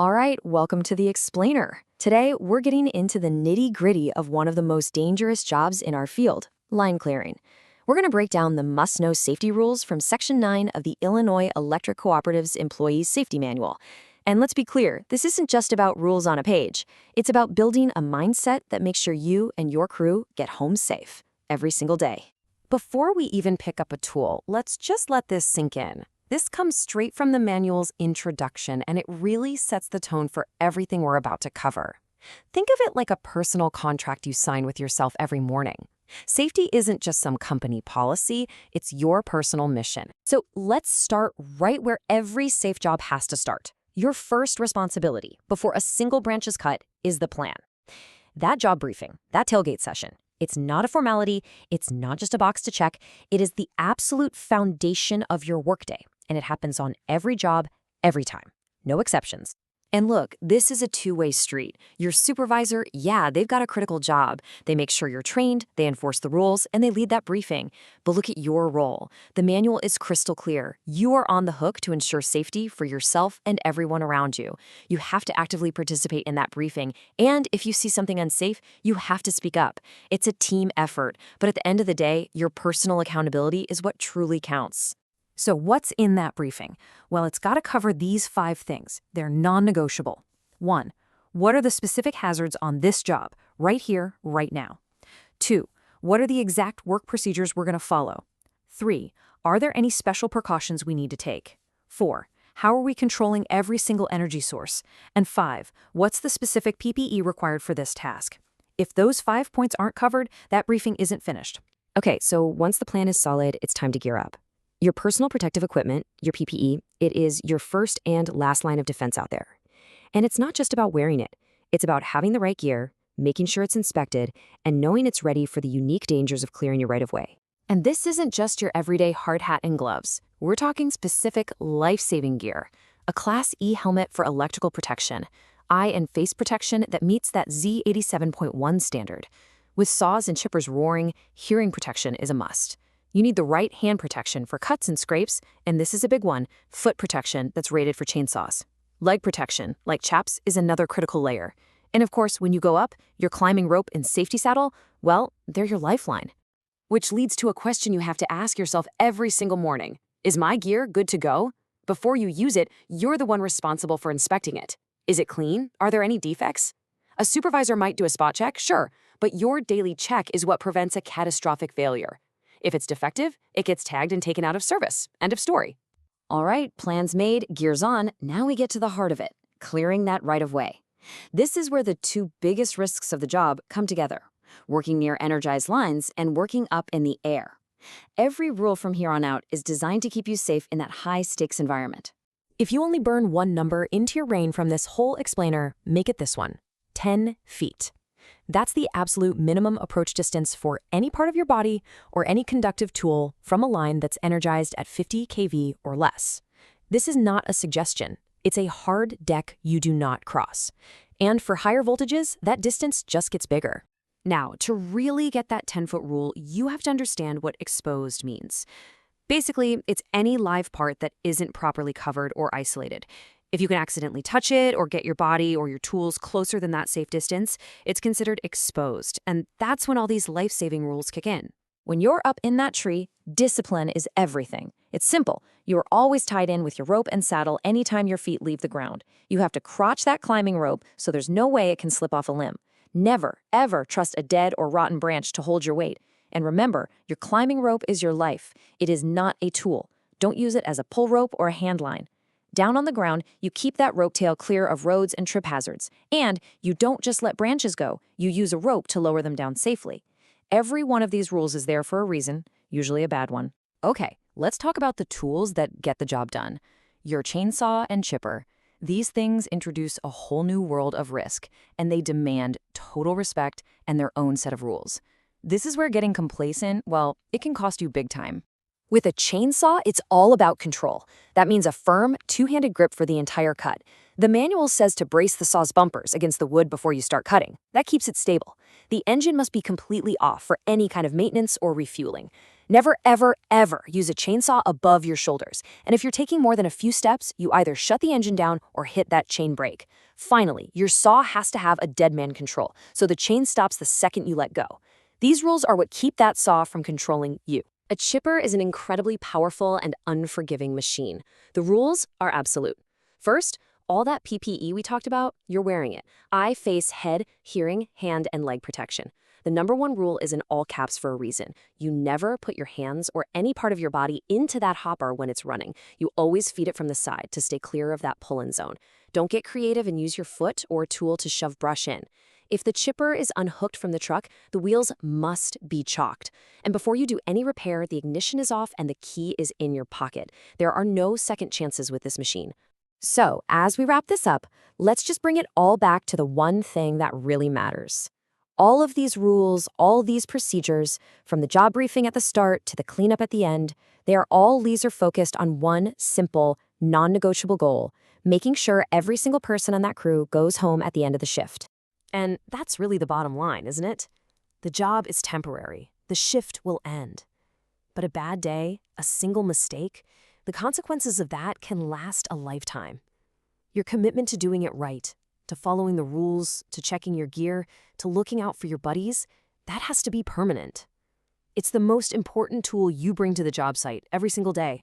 All right, welcome to the Explainer. Today, we're getting into the nitty-gritty of one of the most dangerous jobs in our field, line clearing. We're going to break down the must-know safety rules from Section 9 of the Illinois Electric Cooperative's Employees Safety Manual. And let's be clear, this isn't just about rules on a page. It's about building a mindset that makes sure you and your crew get home safe every single day. Before we even pick up a tool, let's just let this sink in. This comes straight from the manual's introduction, and it really sets the tone for everything we're about to cover. Think of it like a personal contract you sign with yourself every morning. Safety isn't just some company policy, it's your personal mission. So let's start right where every safe job has to start. Your first responsibility before a single branch is cut is the plan. That job briefing, that tailgate session, it's not a formality, it's not just a box to check, it is the absolute foundation of your workday. And it happens on every job, every time. No exceptions. And look, this is a two-way street. Your supervisor, yeah, they've got a critical job. They make sure you're trained, they enforce the rules, and they lead that briefing. But look at your role. The manual is crystal clear. You are on the hook to ensure safety for yourself and everyone around you. You have to actively participate in that briefing. And if you see something unsafe, you have to speak up. It's a team effort. But at the end of the day, your personal accountability is what truly counts. So what's in that briefing? Well, it's got to cover these 5 things. They're non-negotiable. 1. What are the specific hazards on this job, right here, right now? 2. What are the exact work procedures we're going to follow? 3. Are there any special precautions we need to take? 4. How are we controlling every single energy source? And 5. What's the specific PPE required for this task? If those 5 points aren't covered, that briefing isn't finished. Okay, so once the plan is solid, it's time to gear up. Your personal protective equipment, your PPE, it is your first and last line of defense out there. And it's not just about wearing it. It's about having the right gear, making sure it's inspected, and knowing it's ready for the unique dangers of clearing your right-of-way. And this isn't just your everyday hard hat and gloves. We're talking specific life-saving gear. A Class E helmet for electrical protection, eye and face protection that meets that Z87.1 standard. With saws and chippers roaring, hearing protection is a must. You need the right hand protection for cuts and scrapes, and this is a big one, foot protection that's rated for chainsaws. Leg protection, like chaps, is another critical layer. And of course, when you go up, your climbing rope and safety saddle, well, they're your lifeline. Which leads to a question you have to ask yourself every single morning. Is my gear good to go? Before you use it, you're the one responsible for inspecting it. Is it clean? Are there any defects? A supervisor might do a spot check, sure, but your daily check is what prevents a catastrophic failure. If it's defective, it gets tagged and taken out of service. End of story. All right, plans made, gears on. Now we get to the heart of it, clearing that right-of-way. This is where the 2 biggest risks of the job come together, working near energized lines and working up in the air. Every rule from here on out is designed to keep you safe in that high-stakes environment. If you only burn one number into your brain from this whole explainer, make it this one, 10 feet. That's the absolute minimum approach distance for any part of your body or any conductive tool from a line that's energized at 50 kV or less. This is not a suggestion. It's a hard deck you do not cross. And for higher voltages, that distance just gets bigger. Now, to really get that 10-foot rule, you have to understand what exposed means. Basically, it's any live part that isn't properly covered or isolated. If you can accidentally touch it or get your body or your tools closer than that safe distance, it's considered exposed, and that's when all these life-saving rules kick in. When you're up in that tree, discipline is everything. It's simple. You are always tied in with your rope and saddle anytime your feet leave the ground. You have to crotch that climbing rope so there's no way it can slip off a limb. Never, ever trust a dead or rotten branch to hold your weight. And remember, your climbing rope is your life. It is not a tool. Don't use it as a pull rope or a hand line. Down on the ground, you keep that rope tail clear of roads and trip hazards. And you don't just let branches go, you use a rope to lower them down safely. Every one of these rules is there for a reason, usually a bad one. Okay, let's talk about the tools that get the job done. Your chainsaw and chipper. These things introduce a whole new world of risk, and they demand total respect and their own set of rules. This is where getting complacent, well, it can cost you big time. With a chainsaw, it's all about control. That means a firm, two-handed grip for the entire cut. The manual says to brace the saw's bumpers against the wood before you start cutting. That keeps it stable. The engine must be completely off for any kind of maintenance or refueling. Never, ever, ever use a chainsaw above your shoulders. And if you're taking more than a few steps, you either shut the engine down or hit that chain brake. Finally, your saw has to have a dead man control, so the chain stops the second you let go. These rules are what keep that saw from controlling you. A chipper is an incredibly powerful and unforgiving machine. The rules are absolute. First, all that PPE we talked about, you're wearing it. Eye, face, head, hearing, hand, and leg protection. The number one rule is in all caps for a reason. You never put your hands or any part of your body into that hopper when it's running. You always feed it from the side to stay clear of that pull-in zone. Don't get creative and use your foot or tool to shove brush in. If the chipper is unhooked from the truck, the wheels must be chalked. And before you do any repair, the ignition is off and the key is in your pocket. There are no second chances with this machine. So, as we wrap this up, let's just bring it all back to the one thing that really matters. All of these rules, all these procedures, from the job briefing at the start to the cleanup at the end, they are all laser-focused on one simple, non-negotiable goal: making sure every single person on that crew goes home at the end of the shift. And that's really the bottom line, isn't it? The job is temporary. The shift will end. But a bad day, a single mistake, the consequences of that can last a lifetime. Your commitment to doing it right, to following the rules, to checking your gear, to looking out for your buddies, that has to be permanent. It's the most important tool you bring to the job site every single day.